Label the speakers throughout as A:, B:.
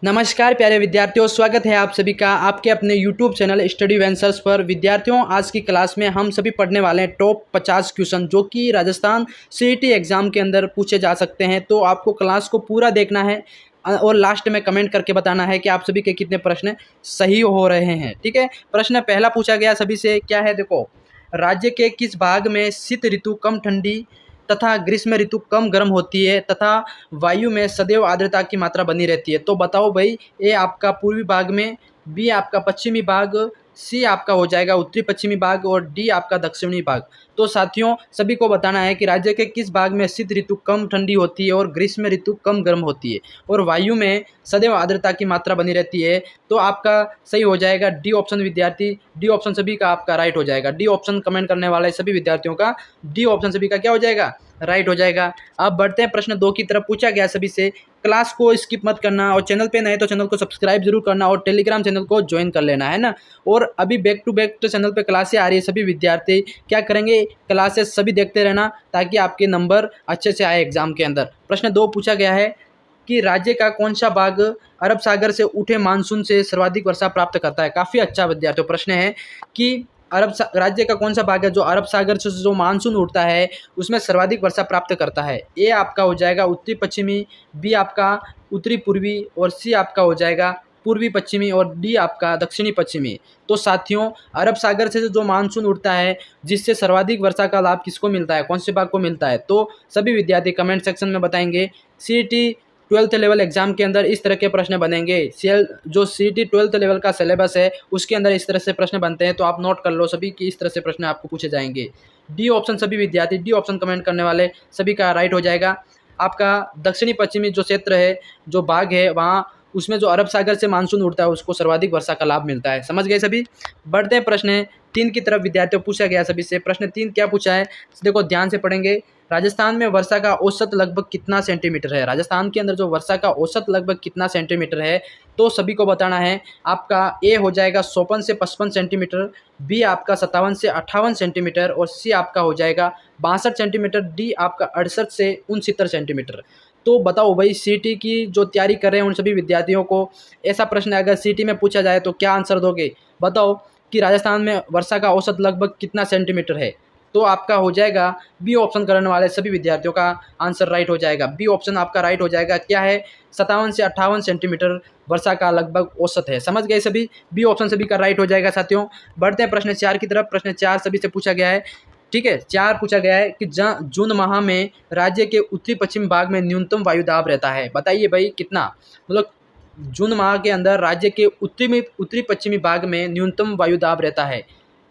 A: नमस्कार प्यारे विद्यार्थियों, स्वागत है आप सभी का आपके अपने YouTube चैनल स्टडी वेंचर्स पर। विद्यार्थियों, आज की क्लास में हम सभी पढ़ने वाले हैं टॉप 50 क्वेश्चन जो कि राजस्थान सीईटी एग्जाम के अंदर पूछे जा सकते हैं। तो आपको क्लास को पूरा देखना है और लास्ट में कमेंट करके बताना है कि आप सभी के कितने प्रश्न सही हो रहे हैं। ठीक है, प्रश्न पहला पूछा गया सभी से, क्या है देखो, राज्य के किस भाग में शीत ऋतु कम ठंडी तथा ग्रीष्म ऋतु कम गर्म होती है तथा वायु में सदैव आर्द्रता की मात्रा बनी रहती है। तो बताओ भाई, ए आपका पूर्वी भाग में, बी आपका पश्चिमी भाग, सी आपका हो जाएगा उत्तरी पश्चिमी भाग और डी आपका दक्षिणी भाग। तो साथियों, सभी को बताना है कि राज्य के किस भाग में शीत ऋतु कम ठंडी होती है और ग्रीष्म ऋतु कम गर्म होती है और वायु में सदैव आर्द्रता की मात्रा बनी रहती है। तो आपका सही हो जाएगा डी ऑप्शन। विद्यार्थी, डी ऑप्शन सभी का आपका राइट हो जाएगा। डी ऑप्शन कमेंट करने वाले सभी विद्यार्थियों का डी ऑप्शन सभी का क्या हो जाएगा, राइट हो जाएगा। अब बढ़ते हैं प्रश्न 2 की तरफ। पूछा गया सभी से, क्लास को स्किप मत करना और चैनल पे नए तो चैनल को सब्सक्राइब जरूर करना और टेलीग्राम चैनल को ज्वाइन कर लेना है ना। और अभी बैक टू बैक तो चैनल पे क्लासें आ रही है, सभी विद्यार्थी क्या करेंगे, क्लासेस सभी देखते रहना ताकि आपके नंबर अच्छे से आए एग्जाम के अंदर। प्रश्न 2 पूछा गया है कि राज्य का कौन सा भाग अरब सागर से उठे मानसून से सर्वाधिक वर्षा प्राप्त करता है। काफ़ी अच्छा विद्यार्थियों प्रश्न है कि राज्य का कौन सा भाग है जो अरब सागर से जो मानसून उठता है उसमें सर्वाधिक वर्षा प्राप्त करता है। ए आपका हो जाएगा उत्तरी पश्चिमी, बी आपका उत्तरी पूर्वी और सी आपका हो जाएगा पूर्वी पश्चिमी और डी आपका दक्षिणी पश्चिमी। तो साथियों, अरब सागर से जो मानसून उठता है जिससे सर्वाधिक वर्षा का लाभ किसको मिलता है, कौन से भाग को मिलता है, तो सभी विद्यार्थी कमेंट सेक्शन में बताएंगे। सीईटी 12th लेवल एग्जाम के अंदर इस तरह के प्रश्न बनेंगे। जो सीईटी 12th लेवल का सिलेबस है उसके अंदर इस तरह से प्रश्न बनते हैं, तो आप नोट कर लो सभी कि इस तरह से प्रश्न आपको पूछे जाएंगे। डी ऑप्शन सभी विद्यार्थी, डी ऑप्शन कमेंट करने वाले सभी का राइट हो जाएगा। आपका दक्षिणी पश्चिमी जो क्षेत्र है, जो भाग है वहाँ, उसमें जो अरब सागर से मानसून उड़ता है उसको सर्वाधिक वर्षा का लाभ मिलता है। समझ गए सभी। बढ़ते हैं प्रश्न 3 की तरफ। विद्यार्थियों पूछा गया सभी से, प्रश्न 3 क्या पूछा है देखो, ध्यान से पढ़ेंगे। राजस्थान में वर्षा का औसत लगभग कितना सेंटीमीटर है। राजस्थान के अंदर जो वर्षा का औसत लगभग कितना सेंटीमीटर है, तो सभी को बताना है। आपका ए हो जाएगा 54 से 55 सेंटीमीटर, बी आपका 57 से 58 सेंटीमीटर और सी आपका हो जाएगा 62 सेंटीमीटर, डी आपका 68 से 69 सेंटीमीटर। तो बताओ भाई, सीईटी की जो तैयारी कर रहे हैं उन सभी विद्यार्थियों को ऐसा प्रश्न अगर सीईटी में पूछा जाए तो क्या आंसर दोगे। बताओ कि राजस्थान में वर्षा का औसत लगभग कितना सेंटीमीटर है, तो आपका हो जाएगा बी ऑप्शन करने वाले सभी विद्यार्थियों का आंसर राइट हो जाएगा। बी ऑप्शन आपका राइट हो जाएगा। क्या है, 57 से 58 सेंटीमीटर वर्षा का लगभग औसत है। समझ गए सभी, बी ऑप्शन सभी का राइट हो जाएगा। साथियों, बढ़ते हैं प्रश्न 4 की तरफ। प्रश्न 4 सभी से पूछा गया है। ठीक है, 4 पूछा गया है कि जून माह में राज्य के उत्तरी पश्चिम भाग में न्यूनतम वायुदाब रहता है। बताइए भाई कितना, मतलब जून माह के अंदर राज्य के उत्तरी पश्चिमी भाग में न्यूनतम वायुदाब रहता है,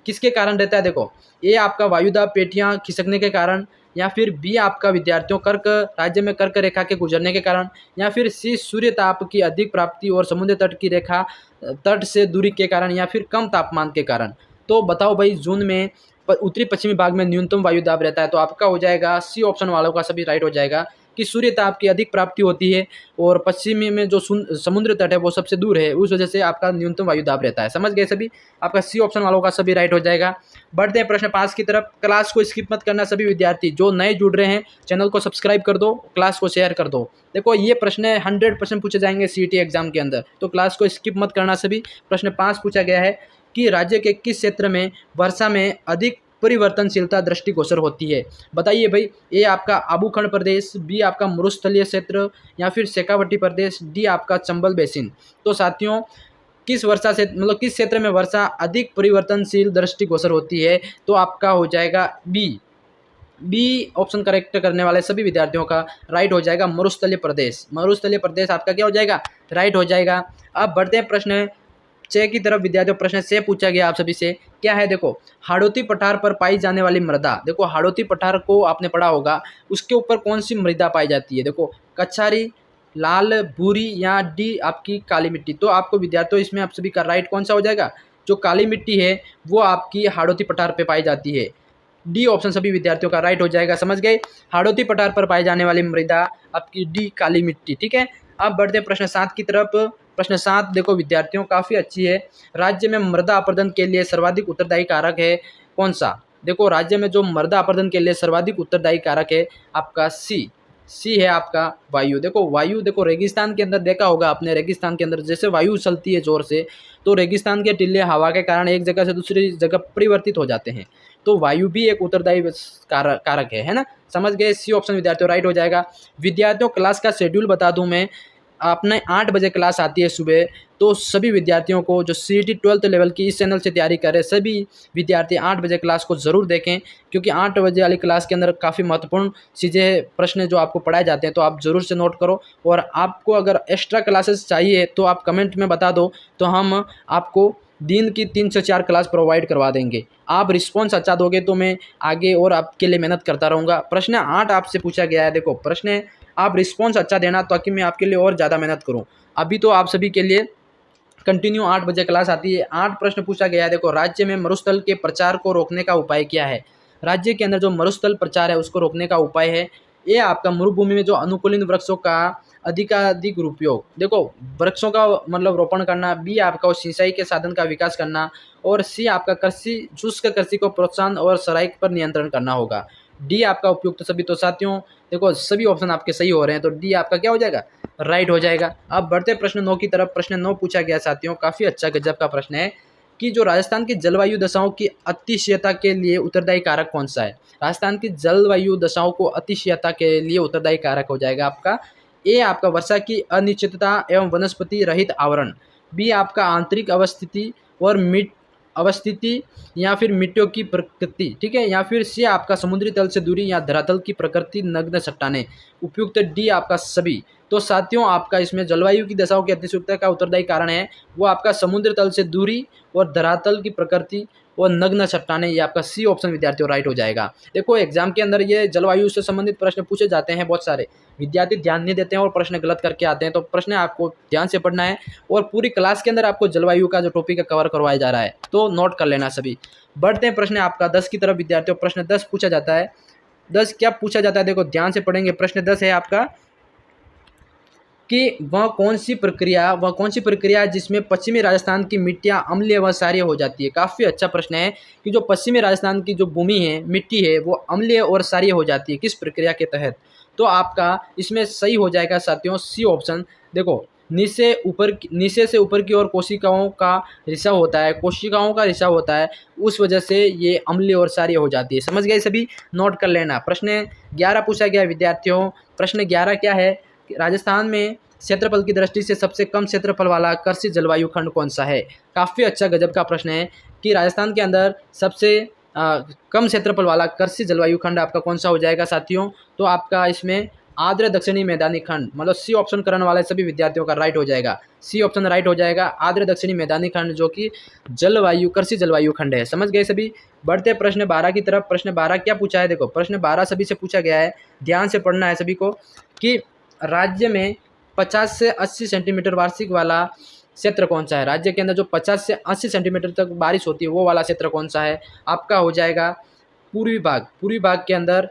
A: किसके कारण रहता है। देखो, ए आपका वायुदाब पेटियां खिसकने के कारण, या फिर बी आपका विद्यार्थियों राज्य में कर्क रेखा के गुजरने के कारण, या फिर सी सूर्य ताप की अधिक प्राप्ति और समुद्र तट की रेखा तट से दूरी के कारण, या फिर कम तापमान के कारण। तो बताओ भाई, जून में उत्तरी पश्चिमी भाग में न्यूनतम वायुदाब रहता है, तो आपका हो जाएगा सी ऑप्शन वालों का सभी राइट हो जाएगा कि सूर्य ताप की अधिक प्राप्ति होती है और पश्चिमी में जो समुद्र तट है वो सबसे दूर है, उस वजह से आपका न्यूनतम वायुदाब रहता है। समझ गए सभी, आपका सी ऑप्शन वालों का सभी राइट हो जाएगा। बढ़ते हैं प्रश्न 5 की तरफ। क्लास को स्किप मत करना सभी विद्यार्थी, जो नए जुड़ रहे हैं चैनल को सब्सक्राइब कर दो, क्लास को शेयर कर दो। देखो, ये प्रश्न 100% पूछे जाएंगे सीईटी एग्जाम के अंदर, तो क्लास को स्किप मत करना सभी। प्रश्न 5 पूछा गया है कि राज्य के किस क्षेत्र में वर्षा में अधिक परिवर्तनशीलता दृष्टिगोचर होती है। बताइए भाई, ए आपका आबूखंड प्रदेश, बी आपका मरुस्थलीय क्षेत्र, या फिर शेखावटी प्रदेश, डी आपका चंबल बेसिन। तो साथियों, किस वर्षा से, मतलब किस क्षेत्र में वर्षा अधिक परिवर्तनशील दृष्टिगोचर होती है, तो आपका हो जाएगा बी ऑप्शन करेक्ट करने वाले सभी विद्यार्थियों का राइट हो जाएगा मरुस्थलीय प्रदेश। मरुस्थलीय प्रदेश आपका क्या हो जाएगा, राइट हो जाएगा। अब बढ़ते हैं प्रश्न 6 की तरफ। विद्यार्थियों, प्रश्न 6 पूछा गया आप सभी से, क्या है देखो, हाड़ौती पठार पर पाई जाने वाली मृदा। देखो, हाड़ौती पठार को आपने पढ़ा होगा, उसके ऊपर कौन सी मृदा पाई जाती है। देखो, कच्छारी, लाल भूरी, या डी आपकी काली मिट्टी। तो आपको विद्यार्थियों इसमें आप सभी का राइट कौन सा हो जाएगा, जो काली मिट्टी है वो आपकी हाड़ौती पठार पर पाई जाती है। डी ऑप्शन सभी विद्यार्थियों का राइट हो जाएगा। समझ गए, हाड़ौती पठार पर पाई जाने वाली मृदा आपकी डी काली मिट्टी। ठीक है, अब बढ़ते हैं प्रश्न 7 की तरफ। प्रश्न 7 देखो विद्यार्थियों, काफ़ी अच्छी है। राज्य में मृदा अपरदन के लिए सर्वाधिक उत्तरदायी कारक है कौन सा। देखो, राज्य में जो मृदा अपरदन के लिए सर्वाधिक उत्तरदायी कारक है आपका सी, सी है आपका वायु। देखो वायु, देखो रेगिस्तान के अंदर देखा होगा आपने, रेगिस्तान के अंदर जैसे वायु चलती है ज़ोर से, तो रेगिस्तान के टिल्ले हवा के कारण एक जगह से दूसरी जगह परिवर्तित हो जाते हैं। तो वायु भी एक उत्तरदायी कारक है ना। समझ गए, सी ऑप्शन विद्यार्थियों राइट हो जाएगा। विद्यार्थियों क्लास का शेड्यूल बता दूं मैं, आपने 8 बजे क्लास आती है सुबह, तो सभी विद्यार्थियों को जो CET 12th लेवल की इस चैनल से तैयारी कर रहे हैं सभी विद्यार्थी 8 बजे क्लास को ज़रूर देखें, क्योंकि 8 बजे वाली क्लास के अंदर काफ़ी महत्वपूर्ण चीज़ें, प्रश्न जो आपको पढ़ाए जाते हैं, तो आप ज़रूर से नोट करो। और आपको अगर एक्स्ट्रा क्लासेस चाहिए तो आप कमेंट में बता दो, तो हम आपको दिन की 3 से 4 क्लास प्रोवाइड करवा देंगे। आप रिस्पॉन्स अच्छा दोगे तो मैं आगे और आपके लिए मेहनत करता रहूँगा। प्रश्न 8 आपसे पूछा गया है, देखो प्रश्न है, आप रिस्पॉन्स अच्छा देना ताकि मैं आपके लिए और ज़्यादा मेहनत करूँ। अभी तो आप सभी के लिए कंटिन्यू 8 बजे क्लास आती है। 8 प्रश्न पूछा गया है। देखो, राज्य में मरुस्थल के प्रचार को रोकने का उपाय क्या है? राज्य के अंदर जो मरुस्थल प्रचार है उसको रोकने का उपाय है, ये आपका मरुभूमि में जो अनुकूलित वृक्षों का अधिकाधिक उपयोग, देखो वृक्षों का मतलब रोपण करना, बी आपका सिंचाई के साधन का विकास करना, और सी आपका कृषि, शुष्क कृषि को प्रोत्साहन और सराई पर नियंत्रण करना होगा। डी आपका उपयुक्त सभी। तो साथियों देखो सभी ऑप्शन आपके सही हो रहे हैं, तो डी आपका क्या हो जाएगा? राइट हो जाएगा। अब बढ़ते प्रश्न 9 की तरफ। प्रश्न 9 पूछा गया साथियों, काफ़ी अच्छा गजब का प्रश्न है कि जो राजस्थान की जलवायु दशाओं की अतिशयता के लिए उत्तरदायी कारक कौन सा है? राजस्थान की जलवायु दशाओं को अतिशयता के लिए उत्तरदायी कारक हो जाएगा आपका ए आपका वर्षा की अनिश्चितता एवं वनस्पति रहित आवरण, बी आपका आंतरिक अवस्थिति और अवस्थिति या फिर मिट्टियों की प्रकृति, ठीक है, या फिर सी आपका समुद्री तल से दूरी या धरातल की प्रकृति, नग्न चट्टानें। उपयुक्त डी आपका सभी। तो साथियों आपका इसमें जलवायु की दशाओं की अतिशयोक्ता का उत्तरदायी कारण है वो आपका समुद्र तल से दूरी और धरातल की प्रकृति और नग्न चट्टानें, ये आपका सी ऑप्शन विद्यार्थियों राइट हो जाएगा। देखो एग्जाम के अंदर ये जलवायु से संबंधित प्रश्न पूछे जाते हैं बहुत सारे, विद्यार्थी ध्यान नहीं देते हैं और प्रश्न गलत करके आते हैं, तो प्रश्न आपको ध्यान से पढ़ना है और पूरी क्लास के अंदर आपको जलवायु का जो टॉपिक है कवर करवाया जा रहा है, तो नोट कर लेना सभी। बढ़ते हैं प्रश्न आपका 10 की तरफ विद्यार्थियों। प्रश्न 10 पूछा जाता है। 10 क्या पूछा जाता है, देखो ध्यान से पढ़ेंगे। प्रश्न 10 है आपका कि वह कौन सी प्रक्रिया है जिसमें पश्चिमी राजस्थान की मिट्टियाँ अम्लीय व क्षारीय हो जाती है। काफ़ी अच्छा प्रश्न है कि जो पश्चिमी राजस्थान की जो भूमि है, मिट्टी है, वो अम्लीय और क्षारीय हो जाती है, किस प्रक्रिया के तहत? तो आपका इसमें सही हो जाएगा साथियों सी ऑप्शन। देखो नीचे से ऊपर की ओर कोशिकाओं का रिसाव होता है, उस वजह से ये अम्लीय और क्षारीय हो जाती है। समझ गए सभी? नोट कर लेना। प्रश्न 11 पूछा गया विद्यार्थियों। प्रश्न 11 क्या है? राजस्थान में क्षेत्रफल की दृष्टि से सबसे कम क्षेत्रफल वाला कृषि जलवायु खंड कौन सा है? काफ़ी अच्छा गजब का प्रश्न है कि राजस्थान के अंदर सबसे कम क्षेत्रफल वाला कृषि जलवायु खंड आपका कौन सा हो जाएगा साथियों? तो आपका इसमें आर्द्र दक्षिणी मैदानी खंड, मतलब सी ऑप्शन करने वाले सभी विद्यार्थियों का राइट हो जाएगा। सी ऑप्शन राइट हो जाएगा, आर्द्र दक्षिणी मैदानी खंड, जो कि कृषि जलवायु खंड है। समझ गए सभी? बढ़ते प्रश्न 12 की तरफ। प्रश्न 12 क्या पूछा है? देखो प्रश्न 12 सभी से पूछा गया है, ध्यान से पढ़ना है सभी को, कि राज्य में 50 से 80 सेंटीमीटर वार्षिक वाला क्षेत्र कौन सा है? राज्य के अंदर जो 50 से 80 सेंटीमीटर तक बारिश होती है वो वाला क्षेत्र कौन सा है? आपका हो जाएगा पूर्वी भाग के अंदर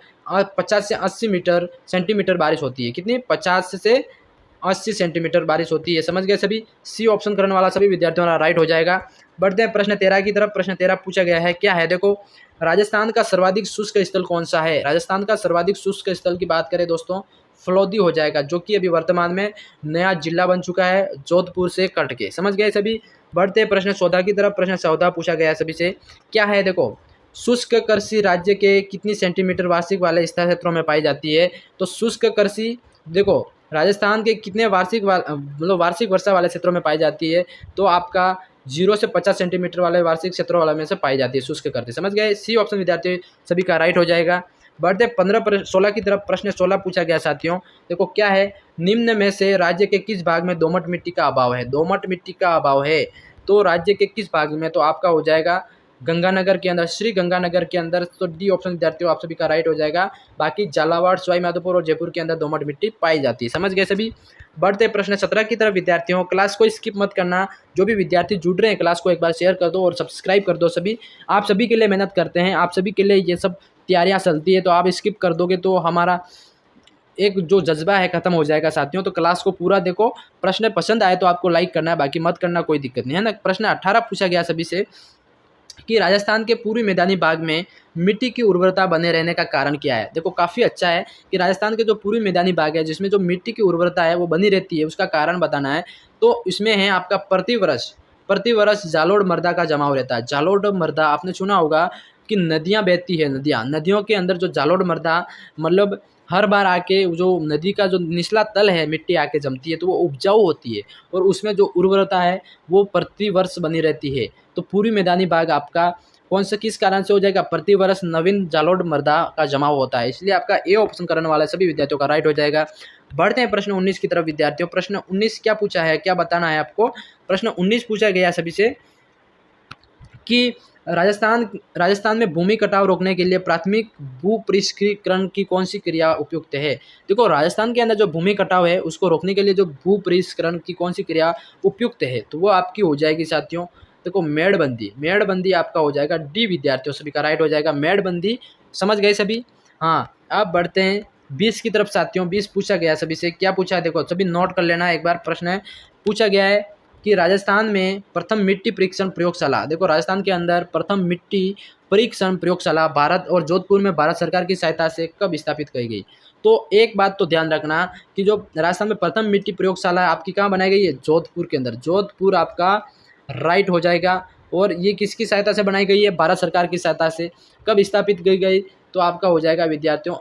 A: 50 से 80 सेंटीमीटर बारिश होती है। कितनी? 50 से 80 सेंटीमीटर बारिश होती है। समझ गए सभी? सी ऑप्शन करने वाला सभी विद्यार्थियों का राइट हो जाएगा। बढ़ते हैं प्रश्न 13 की तरफ। प्रश्न 13 पूछा गया है, क्या है? देखो राजस्थान का सर्वाधिक शुष्क स्थल कौन सा है? राजस्थान का सर्वाधिक शुष्क स्थल की बात करें दोस्तों, फलोदी हो जाएगा, जो कि अभी वर्तमान में नया जिला बन चुका है जोधपुर से कट के। समझ गए सभी? बढ़ते प्रश्न 14 की तरफ। प्रश्न 14 पूछा गया है सभी से, क्या है? देखो शुष्क कृषि राज्य के कितनी सेंटीमीटर वार्षिक वाले स्थल क्षेत्रों में पाई जाती है? तो शुष्क कृषि देखो राजस्थान के कितने वार्षिक वर्षा वाले क्षेत्रों में पाई जाती है? तो आपका 0 से 50 सेंटीमीटर वाले वार्षिक क्षेत्रों वाले में से पाई जाती है शुष्क कृषि। समझ गए? सी ऑप्शन विद्यार्थी सभी का राइट हो जाएगा। बढ़ते 16 की तरफ। प्रश्न 16 पूछा गया साथियों, देखो क्या है? निम्न में से राज्य के किस भाग में दोमट मिट्टी का अभाव है? दोमट मिट्टी का अभाव है तो राज्य के किस भाग में? तो आपका हो जाएगा गंगानगर के अंदर, श्री गंगानगर के अंदर। तो डी ऑप्शन विद्यार्थियों आप सभी का राइट हो जाएगा। बाकी झालावाड़, सवाई माधोपुर और जयपुर के अंदर दोमट मिट्टी पाई जाती है। समझ गए सभी? बढ़ते प्रश्न 17 की तरफ विद्यार्थियों। क्लास को स्किप मत करना, जो भी विद्यार्थी जुड़ रहे हैं क्लास को एक बार शेयर कर दो और सब्सक्राइब कर दो सभी। आप सभी के लिए मेहनत करते हैं, आप सभी के लिए ये सब तैयारियां चलती है, तो आप स्किप कर दोगे तो हमारा एक जो जज्बा है खत्म हो जाएगा साथियों। तो क्लास को पूरा देखो, प्रश्न पसंद आए तो आपको लाइक करना है, बाकी मत करना, कोई दिक्कत नहीं है ना। प्रश्न 18 पूछा गया सभी से, कि राजस्थान के पूर्वी मैदानी भाग में मिट्टी की उर्वरता बने रहने का कारण क्या है। देखो काफ़ी अच्छा है कि राजस्थान के जो पूर्वी मैदानी भाग है जिसमें जो मिट्टी की उर्वरता है वो बनी रहती है, उसका कारण बताना है। तो इसमें है आपका प्रतिवर्ष जालोड़ मृदा का जमाव रहता है। जालोड़ मृदा आपने सुना होगा कि नदियाँ बहती है, नदियों के अंदर जो जालोड़ मृदा मतलब हर बार आके जो नदी का जो निचला तल है मिट्टी आके जमती है तो वो उपजाऊ होती है और उसमें जो उर्वरता है वो प्रतिवर्ष बनी रहती है। तो पूर्वी मैदानी भाग आपका कौन सा किस कारण से हो जाएगा, प्रतिवर्ष नवीन जालोड़ मृदा का जमाव होता है, इसलिए आपका ए ऑप्शन करने वाला सभी विद्यार्थियों का राइट हो जाएगा। बढ़ते हैं प्रश्न 19 की तरफ विद्यार्थियों। प्रश्न 19 क्या पूछा है, क्या बताना है आपको। प्रश्न 19 पूछा गया सभी से कि राजस्थान में भूमि कटाव रोकने के लिए प्राथमिक भू परिष्करण की कौन सी क्रिया उपयुक्त है। देखो राजस्थान के अंदर जो भूमि कटाव है उसको रोकने के लिए जो भू परिष्करण की कौन सी क्रिया उपयुक्त है तो वो आपकी हो जाएगी साथियों, देखो मेड़बंदी आपका हो जाएगा डी विद्यार्थियों सभी का राइट हो जाएगा मेड़बंदी। समझ गए सभी। हाँ अब बढ़ते हैं 20 की तरफ साथियों। 20 पूछा गया सभी से, क्या पूछा है देखो सभी नोट कर लेना एक बार। प्रश्न है पूछा गया है कि राजस्थान में प्रथम मिट्टी परीक्षण प्रयोगशाला, देखो राजस्थान के अंदर प्रथम मिट्टी परीक्षण प्रयोगशाला भारत और जोधपुर में भारत सरकार की सहायता से कब स्थापित की गई। तो एक बात तो ध्यान रखना कि जो राजस्थान में प्रथम मिट्टी प्रयोगशाला आपकी कहाँ बनाई गई है, जोधपुर के अंदर। जोधपुर आपका राइट हो जाएगा। और ये किसकी सहायता से बनाई गई है, भारत सरकार की सहायता से। कब स्थापित की गई तो आपका हो जाएगा विद्यार्थियों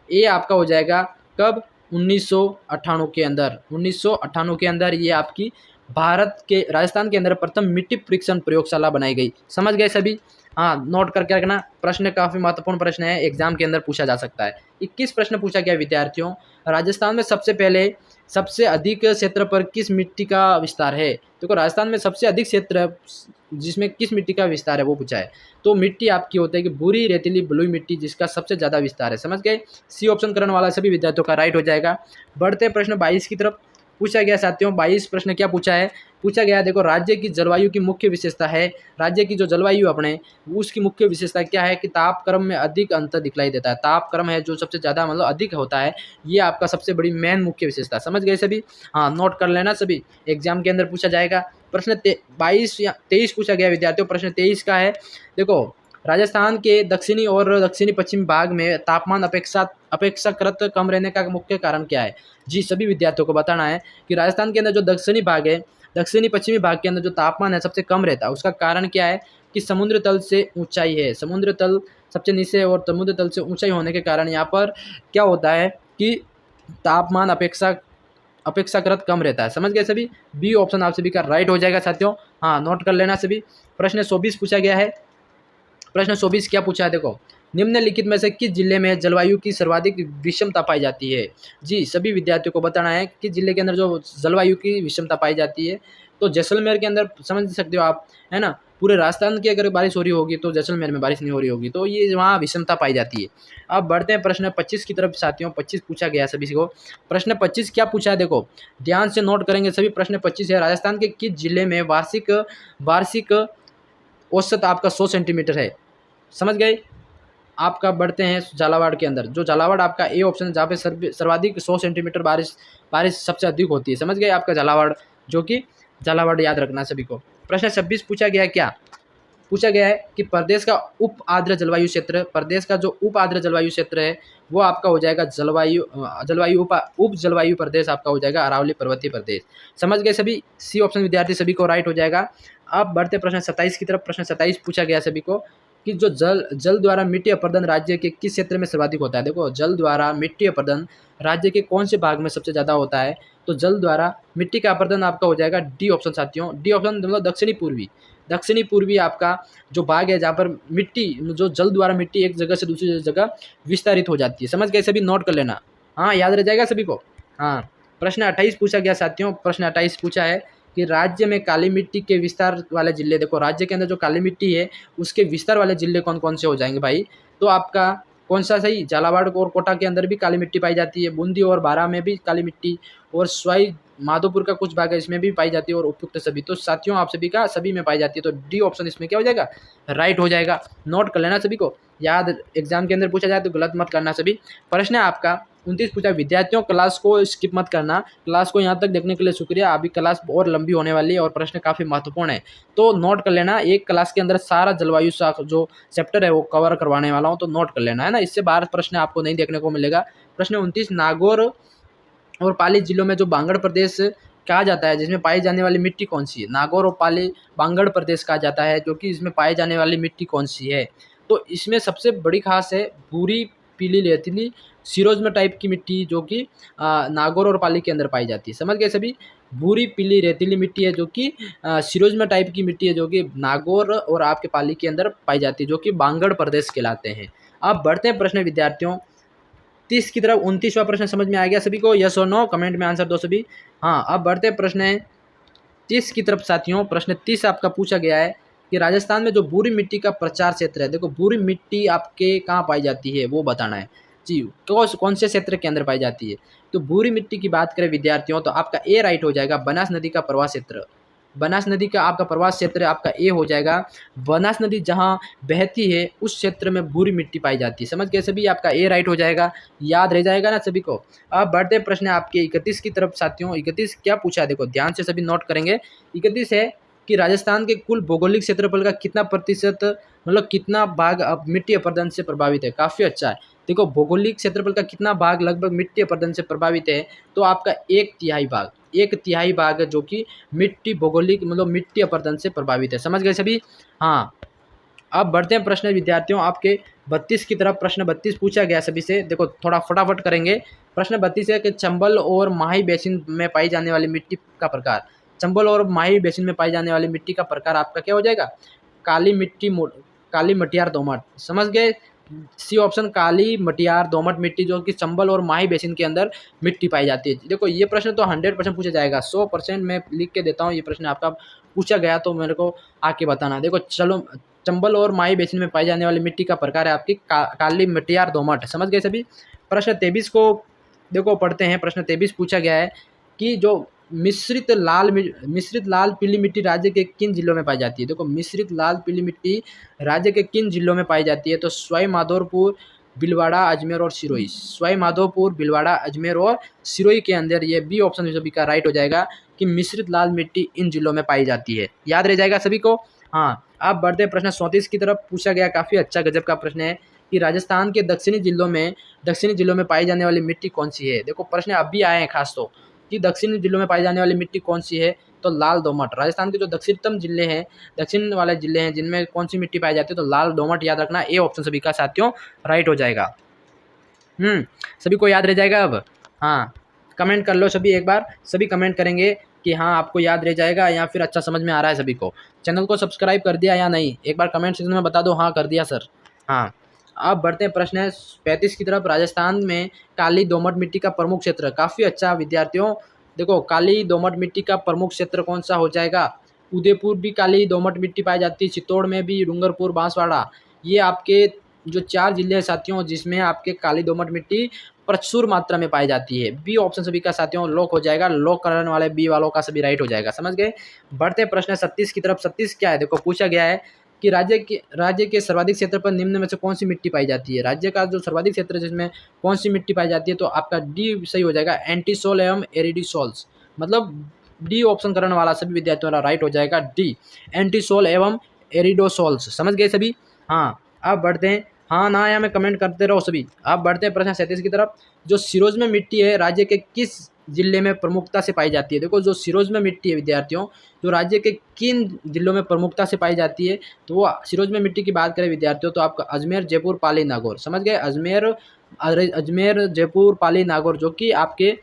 A: ए आपका हो जाएगा कब, 1998 के अंदर। 1998 के अंदर ये आपकी भारत के राजस्थान के अंदर प्रथम मिट्टी परीक्षण प्रयोगशाला बनाई गई। समझ गए सभी। हाँ नोट करके रखना, प्रश्न काफ़ी महत्वपूर्ण प्रश्न है, एग्जाम के अंदर पूछा जा सकता है। 21 प्रश्न पूछा गया विद्यार्थियों। राजस्थान में सबसे अधिक क्षेत्र पर किस मिट्टी का विस्तार है। देखो राजस्थान में सबसे अधिक क्षेत्र जिसमें किस मिट्टी का विस्तार है वो पूछा है। तो मिट्टी आपकी होता है कि भूरी रेतीली बलुई मिट्टी जिसका सबसे ज़्यादा विस्तार है। समझ गए। सी ऑप्शन करने वाला सभी विद्यार्थियों का राइट हो जाएगा। बढ़ते प्रश्न 22 की तरफ। पूछा गया साथियों 22 प्रश्न क्या पूछा है, पूछा गया देखो राज्य की जलवायु की मुख्य विशेषता है। राज्य की जो जलवायु अपने उसकी मुख्य विशेषता क्या है कि तापक्रम में अधिक अंतर दिखलाई देता है। तापक्रम है जो सबसे ज़्यादा मतलब अधिक होता है, ये आपका सबसे बड़ी मेन मुख्य विशेषता। समझ गए सभी। हाँ नोट कर लेना सभी, एग्जाम के अंदर पूछा जाएगा। प्रश्न 22 या 23 पूछा गया विद्यार्थियों। प्रश्न 23 का है देखो राजस्थान के दक्षिणी और दक्षिणी पश्चिमी भाग में तापमान अपेक्षाकृत कम रहने का मुख्य कारण क्या है। जी सभी विद्यार्थियों को बताना है कि राजस्थान के अंदर जो दक्षिणी भाग है, दक्षिणी पश्चिमी भाग के अंदर जो तापमान है सबसे कम रहता है। उसका कारण क्या है कि समुद्र तल से ऊंचाई है, समुद्र तल सबसे नीचे और समुद्र तल से ऊंचाई होने के कारण यहाँ पर क्या होता है कि तापमान अपेक्षाकृत कम रहता है। समझ गए सभी। बी ऑप्शन आप सभी का राइट हो जाएगा साथियों। हाँ नोट कर लेना सभी। प्रश्न 24 पूछा गया है। प्रश्न 24 क्या पूछा है देखो निम्नलिखित में से किस जिले में जलवायु की सर्वाधिक विषमता पाई जाती है। जी सभी विद्यार्थियों को बताना है कि जिले के अंदर जो जलवायु की विषमता पाई जाती है। तो जैसलमेर के अंदर समझ सकते हो आप, है ना। पूरे राजस्थान की अगर बारिश हो रही होगी तो जैसलमेर में बारिश नहीं हो रही होगी, तो ये वहाँ विषमता पाई जाती है। अब बढ़ते हैं प्रश्न 25 की तरफ साथियों। 25 पूछा गया सभी को। प्रश्न 25 क्या पूछा है देखो ध्यान से नोट करेंगे सभी। प्रश्न 25 है राजस्थान के किस जिले में वार्षिक औसत आपका 100 सेंटीमीटर है। समझ गए। आपका बढ़ते हैं झालावाड़ के अंदर। जो झालावाड़ आपका ए ऑप्शन जहाँ पे सर्वाधिक 100 सेंटीमीटर बारिश सबसे अधिक होती है। समझ गए आपका झालावाड़, जो कि झालावाड़ याद रखना सभी को। प्रश्न 26 पूछा गया क्या, पूछा गया है कि प्रदेश का उप आर्द्र जलवायु क्षेत्र, प्रदेश का जो उप आर्द्र जलवायु क्षेत्र है वो आपका हो जाएगा उप जलवायु प्रदेश आपका हो जाएगा अरावली पर्वतीय प्रदेश। समझ गए सभी। सी ऑप्शन विद्यार्थी सभी को राइट हो जाएगा। अब बढ़ते प्रश्न 27 की तरफ। प्रश्न 27 पूछा गया सभी को कि जो जल द्वारा मिट्टी अपरदन राज्य के किस क्षेत्र में सर्वाधिक होता है। देखो जल द्वारा मिट्टी अपरदन राज्य के कौन से भाग में सबसे ज़्यादा होता है। तो जल द्वारा मिट्टी का अपरदन आपका हो जाएगा डी ऑप्शन साथियों। डी ऑप्शन मतलब दक्षिणी पूर्वी आपका जो भाग है जहाँ पर मिट्टी जो जल द्वारा मिट्टी एक जगह से दूसरी जगह विस्तारित हो जाती है। समझ गए सभी। नोट कर लेना, हाँ याद रह जाएगा सभी को। हाँ प्रश्न 28 पूछा गया साथियों। प्रश्न 28 पूछा है कि राज्य में काली मिट्टी के विस्तार वाले जिले, देखो राज्य के अंदर जो काली मिट्टी है उसके विस्तार वाले जिले कौन कौन से हो जाएंगे भाई। तो आपका कौन सा सही, झालावाड़ और कोटा के अंदर भी काली मिट्टी पाई जाती है, बूंदी और बारां में भी काली मिट्टी, और माधोपुर का कुछ भाग है इसमें भी पाई जाती है और उपयुक्त सभी। तो साथियों आप सभी का सभी में पाई जाती है, तो डी ऑप्शन इसमें क्या हो जाएगा, राइट हो जाएगा। नोट कर लेना सभी को, याद एग्जाम के अंदर पूछा जाए तो गलत मत करना सभी। प्रश्न है आपका 29 पूछा, विद्यार्थियों क्लास को स्किप मत करना। क्लास को यहाँ तक देखने के लिए शुक्रिया, अभी क्लास और लंबी होने वाली है और प्रश्न काफ़ी महत्वपूर्ण है, तो नोट कर लेना। एक क्लास के अंदर सारा जलवायु शास्त्र जो चैप्टर है वो कवर करवाने वाला हूँ, तो नोट कर लेना है ना, इससे बाहर प्रश्न आपको नहीं देखने को मिलेगा। प्रश्न 29, नागौर और पाली जिलों में जो बांगड़ प्रदेश कहा जाता है जिसमें पाई जाने वाली मिट्टी कौन सी है। नागौर और पाली बांगड़ प्रदेश कहा जाता है, जो कि इसमें पाई जाने वाली मिट्टी कौन सी है। तो इसमें सबसे बड़ी खास है भूरी पीली रेतीली सिरोज्म टाइप की मिट्टी, जो कि नागौर और पाली के अंदर पाई जाती है। समझ गए सभी, भूरी पीली रेतीली मिट्टी है जो कि सिरोज्म टाइप की मिट्टी है, जो कि नागौर और आपके पाली के अंदर पाई जाती है, जो कि बांगड़ प्रदेश कहलाते हैं। अब बढ़ते हैं प्रश्न विद्यार्थियों 30 की तरफ। 29वां प्रश्न समझ में आ गया सभी को, यस और नो कमेंट में आंसर दो सभी। हाँ, अब बढ़ते प्रश्न है 30 की तरफ साथियों। प्रश्न 30 आपका पूछा गया है कि राजस्थान में जो भूरी मिट्टी का प्रचार क्षेत्र है, देखो भूरी मिट्टी आपके कहाँ पाई जाती है वो बताना है जी, तो कौन से क्षेत्र के अंदर पाई जाती है। तो भूरी मिट्टी की बात करें विद्यार्थियों तो आपका ए राइट हो जाएगा, बनास नदी का प्रवाह क्षेत्र। बनास नदी का आपका प्रवास क्षेत्र आपका ए हो जाएगा। बनास नदी जहाँ बहती है उस क्षेत्र में भूरी मिट्टी पाई जाती है। समझ गए सभी, आपका ए राइट हो जाएगा, याद रह जाएगा ना सभी को। अब बढ़ते प्रश्न आपके 31 की तरफ साथियों। 31 क्या पूछा है, देखो ध्यान से सभी नोट करेंगे। 31 है कि राजस्थान के कुल भौगोलिक क्षेत्रफल का कितना प्रतिशत, मतलब कितना भाग अब मिट्टी अपरदन से प्रभावित है। काफ़ी अच्छा है, देखो भौगोलिक क्षेत्रफल का कितना भाग लगभग मिट्टी अपरदन से प्रभावित है, तो आपका 1/3 भाग, 1/3 भाग जो कि मिट्टी भौगोलिक मतलब मिट्टी अपरदन से प्रभावित है। समझ गए सभी। हाँ, अब बढ़ते हैं प्रश्न विद्यार्थियों आपके 32 की तरफ। प्रश्न 32 पूछा गया सभी से, देखो थोड़ा फटाफट करेंगे। प्रश्न 32 है कि चंबल और माही बेसिन में पाई जाने वाली मिट्टी का प्रकार। चंबल और माही बेसिन में पाई जाने वाली मिट्टी का प्रकार आपका क्या हो जाएगा, काली मिट्टी, काली मटियार दोमट। समझ गए, सी ऑप्शन काली मटियार दोमट मिट्टी जो कि चंबल और माही बेसिन के अंदर मिट्टी पाई जाती है। देखो ये प्रश्न तो 100% पूछा जाएगा, 100% मैं लिख के देता हूँ। ये प्रश्न आपका पूछा गया तो मेरे को आके बताना। देखो चलो, चंबल और माही बेसिन में पाई जाने वाली मिट्टी का प्रकार है आपकी काली मटियार दोमट। समझ गए सभी। प्रश्न 23 को देखो पढ़ते हैं। प्रश्न 23 पूछा गया है कि जो मिश्रित लाल पीली मिट्टी राज्य के किन जिलों में पाई जाती है। देखो मिश्रित लाल पीली मिट्टी राज्य के किन जिलों में पाई जाती है, तो सवाई माधोपुर, भीलवाड़ा, अजमेर और सिरोही। सवाई माधोपुर, भीलवाड़ा, अजमेर और सिरोही के अंदर ये बी ऑप्शन सभी का राइट हो जाएगा कि मिश्रित लाल मिट्टी इन जिलों में पाई जाती है। याद रह जाएगा सभी को। हाँ, अब बढ़ते प्रश्न 34 की तरफ। पूछा गया काफ़ी अच्छा गजब का प्रश्न है कि राजस्थान के दक्षिणी जिलों में पाई जाने वाली मिट्टी कौन सी है। देखो प्रश्न अभी आए हैं खास तो कि दक्षिणी जिलों में पाई जाने वाली मिट्टी कौन सी है, तो लाल दोमट। राजस्थान के जो दक्षिणतम जिले हैं, दक्षिण वाले जिले हैं जिनमें कौन सी मिट्टी पाई जाती है, तो लाल दोमट। याद रखना, ए ऑप्शन सभी का साथियों राइट हो जाएगा। सभी को याद रह जाएगा अब। हाँ, कमेंट कर लो सभी, एक बार सभी कमेंट करेंगे कि हाँ आपको याद रह जाएगा या फिर अच्छा समझ में आ रहा है सभी को। चैनल को सब्सक्राइब कर दिया या नहीं, एक बार कमेंट सेक्शन में बता दो। हाँ कर दिया सर। हाँ, अब बढ़ते हैं प्रश्न 35 की तरफ। राजस्थान में काली दोमट मिट्टी का प्रमुख क्षेत्र। काफ़ी अच्छा विद्यार्थियों, देखो काली दोमट मिट्टी का प्रमुख क्षेत्र कौन सा हो जाएगा। उदयपुर भी काली दोमट मिट्टी पाई जाती है, चित्तौड़ में भी, डूंगरपुर, बांसवाड़ा, ये आपके जो 4 जिले हैं साथियों जिसमें आपके काली दोमट मिट्टी प्रचुर मात्रा में पाई जाती है। बी ऑप्शन सभी का साथियों लॉक हो जाएगा, लॉक करने वाले बी वालों का सभी राइट हो जाएगा। समझ गए। बढ़ते प्रश्न 36 की तरफ। 36 क्या है, देखो पूछा गया है कि राज्य के सर्वाधिक क्षेत्र पर निम्न में से कौन सी मिट्टी पाई जाती है। राज्य का जो सर्वाधिक क्षेत्र है जिसमें कौन सी मिट्टी पाई जाती है, तो आपका डी सही हो जाएगा, एंटीसोल एवं एरिडीसोल्स। मतलब डी ऑप्शन करने वाला सभी विद्यार्थियों का राइट हो जाएगा, डी एंटीसोल एवं एरिडोसोल्स। समझ गए सभी। हाँ, अब बढ़ते हैं, हाँ ना या में कमेंट करते रहो सभी। अब बढ़ते हैं प्रश्न 37 की तरफ। जो सिरोज में मिट्टी है राज्य के किस जिले में प्रमुखता से पाई जाती है। देखो जो सिरोज में मिट्टी है विद्यार्थियों, जो राज्य के किन जिलों में प्रमुखता से पाई जाती है, तो वो सिरोज में मिट्टी की बात करें विद्यार्थियों तो आपका अजमेर, जयपुर, पाली, नागौर। समझ गए, अजमेर, जयपुर, पाली, नागौर जो कि आपके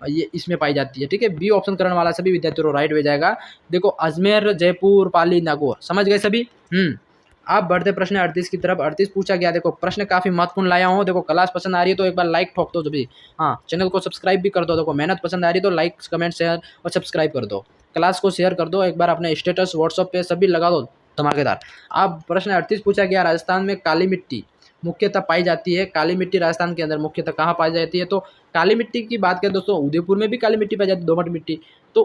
A: ये इसमें पाई जाती है। ठीक है, बी ऑप्शन करने वाला सभी विद्यार्थियों को राइट हो जाएगा। देखो अजमेर, जयपुर, पाली, नागौर। समझ गए सभी। आप बढ़ते प्रश्न 38 की तरफ। 38 पूछा गया, देखो प्रश्न काफ़ी महत्वपूर्ण लाया हूँ। देखो क्लास पसंद आ रही है तो एक बार लाइक ठोक दो सभी। हाँ, चैनल को सब्सक्राइब भी कर दो। देखो मेहनत पसंद आ रही है तो लाइक, कमेंट, शेयर और सब्सक्राइब कर दो। क्लास को शेयर कर दो, एक बार अपने स्टेटस व्हाट्सअप पे सभी लगा दो धमाकेदार। अब प्रश्न 38 पूछा गया, राजस्थान में काली मिट्टी मुख्यतः पाई जाती है? काली मिट्टी राजस्थान के अंदर मुख्यतः कहाँ पाई जाती है? तो काली मिट्टी की बात करें दोस्तों, उदयपुर में भी काली मिट्टी पाई जाती है, दोमट मिट्टी। तो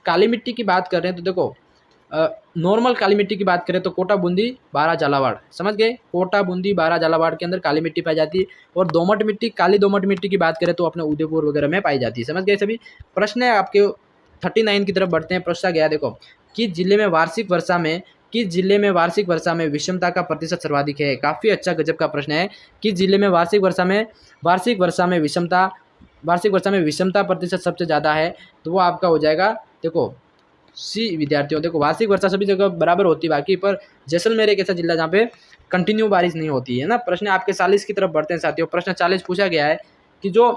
A: काली मिट्टी की बात कर रहे हैं तो देखो, नॉर्मल काली मिट्टी की बात करें तो कोटा, बूंदी, बारा, झालावाड़, समझ गए? कोटा, बूंदी, बारा, झालावाड़ के अंदर काली मिट्टी पाई जाती है। और दोमट मिट्टी, काली दोमट मिट्टी की बात करें तो अपने उदयपुर वगैरह में पाई जाती है। समझ गए सभी? प्रश्न है आपके 39 की तरफ बढ़ते हैं। प्रश्न गया देखो, किस जिले में वार्षिक वर्षा में विषमता का प्रतिशत सर्वाधिक है? काफ़ी अच्छा गजब का प्रश्न है। किस जिले में वार्षिक वर्षा में विषमता प्रतिशत सबसे ज़्यादा है? तो वो आपका हो जाएगा, देखो सी विद्यार्थियों, देखो वार्षिक वर्षा सभी जगह बराबर होती है, बाकी पर जैसलमेर एक ऐसा जिला जहाँ पे कंटिन्यू बारिश नहीं होती है ना। प्रश्न आपके 40 की तरफ बढ़ते हैं साथियों। प्रश्न 40 पूछा गया है कि जो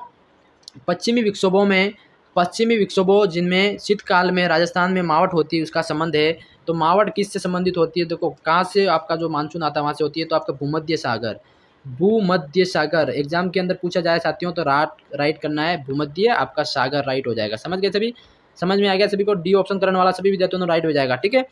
A: पश्चिमी विक्षोभों जिनमें शीतकाल में राजस्थान में मावट होती है, उसका संबंध है। तो मावट किससे संबंधित होती है? देखो कहाँ से आपका जो मानसून आता है वहाँ से होती है, तो आपका भूमध्य सागर एग्जाम के अंदर पूछा जाए साथियों, तो राइट करना है भूमध्य आपका सागर, राइट हो जाएगा। समझ गए सभी? समझ में आ गया सभी को? डी ऑप्शन करने वाला सभी विद्यार्थियों ने राइट हो जाएगा। ठीक है,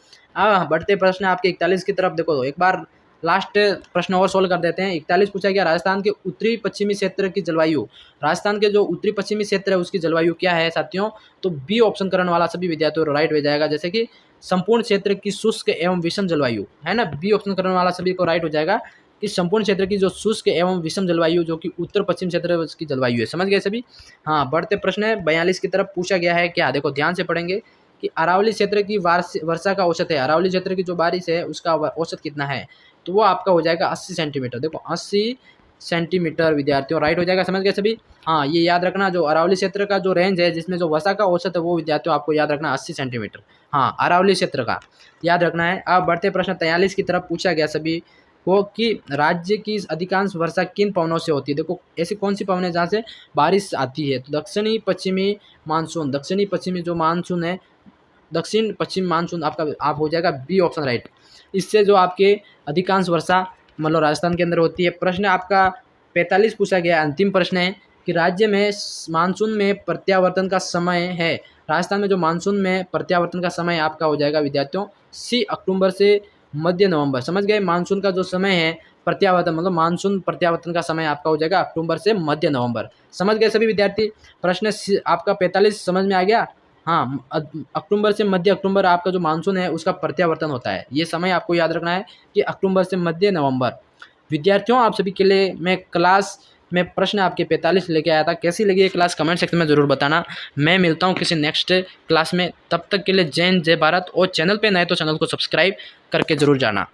A: बढ़ते प्रश्न आपके 41 की तरफ। देखो एक बार लास्ट प्रश्न और सोल्व कर देते हैं। 41 पूछा गया, राजस्थान के उत्तरी पश्चिमी क्षेत्र की जलवायु, राजस्थान के जो उत्तरी पश्चिमी क्षेत्र है उसकी जलवायु क्या है साथियों? तो बी ऑप्शन करने वाला सभी विद्यार्थियों को राइट हो जाएगा। जैसे कि संपूर्ण क्षेत्र की शुष्क एवं विषम जलवायु है ना, बी ऑप्शन करने वाला सभी को राइट हो जाएगा कि संपूर्ण क्षेत्र की जो शुष्क एवं विषम जलवायु जो कि उत्तर पश्चिम क्षेत्र है उसकी जलवायु है। समझ गए सभी? हाँ, बढ़ते प्रश्न है 42 की तरफ। पूछा गया है क्या? देखो ध्यान से पढ़ेंगे कि अरावली क्षेत्र की वर्षा का औसत है, अरावली क्षेत्र की जो बारिश है उसका औसत कितना है? तो वो आपका हो जाएगा 80 सेंटीमीटर। देखो 80 सेंटीमीटर विद्यार्थियों, राइट हो जाएगा। समझ गए सभी? हाँ, ये याद रखना, जो अरावली क्षेत्र का जो रेंज है जिसमें जो वर्षा का औसत है वो विद्यार्थियों आपको याद रखना 80 सेंटीमीटर। हाँ, अरावली क्षेत्र का याद रखना है। अब बढ़ते प्रश्न 43 की तरफ। पूछा गया सभी को कि राज्य की अधिकांश वर्षा किन पवनों से होती है? देखो ऐसी कौन सी पवन है जहाँ से बारिश आती है? तो दक्षिणी पश्चिमी मानसून, दक्षिणी पश्चिमी जो मानसून है, दक्षिण पश्चिम मानसून आपका आप हो जाएगा बी ऑप्शन राइट। इससे जो आपके अधिकांश वर्षा मतलब राजस्थान के अंदर होती है। प्रश्न आपका 45 पूछा गया, अंतिम प्रश्न है कि राज्य में मानसून में प्रत्यावर्तन का समय है, राजस्थान में जो मानसून में प्रत्यावर्तन का समय आपका हो जाएगा विद्यार्थियों सी अक्टूबर से मध्य नवंबर। समझ गए? मानसून का जो समय है प्रत्यावर्तन मतलब मानसून प्रत्यावर्तन का समय आपका हो जाएगा अक्टूबर से मध्य नवंबर। समझ गए सभी विद्यार्थी? प्रश्न आपका 45 समझ में आ गया? हाँ, अक्टूबर से मध्य अक्टूबर आपका जो मानसून है उसका प्रत्यावर्तन होता है। ये समय आपको याद रखना है कि अक्टूबर से मध्य नवंबर। विद्यार्थियों आप सभी के लिए मैं क्लास में प्रश्न आपके 45 लेके आया था। कैसी लगी ये क्लास कमेंट सेक्शन में ज़रूर बताना। मैं मिलता हूँ किसी नेक्स्ट क्लास में, तब तक के लिए जय हिंद जय भारत। और चैनल पे नए तो चैनल को सब्सक्राइब करके ज़रूर जाना।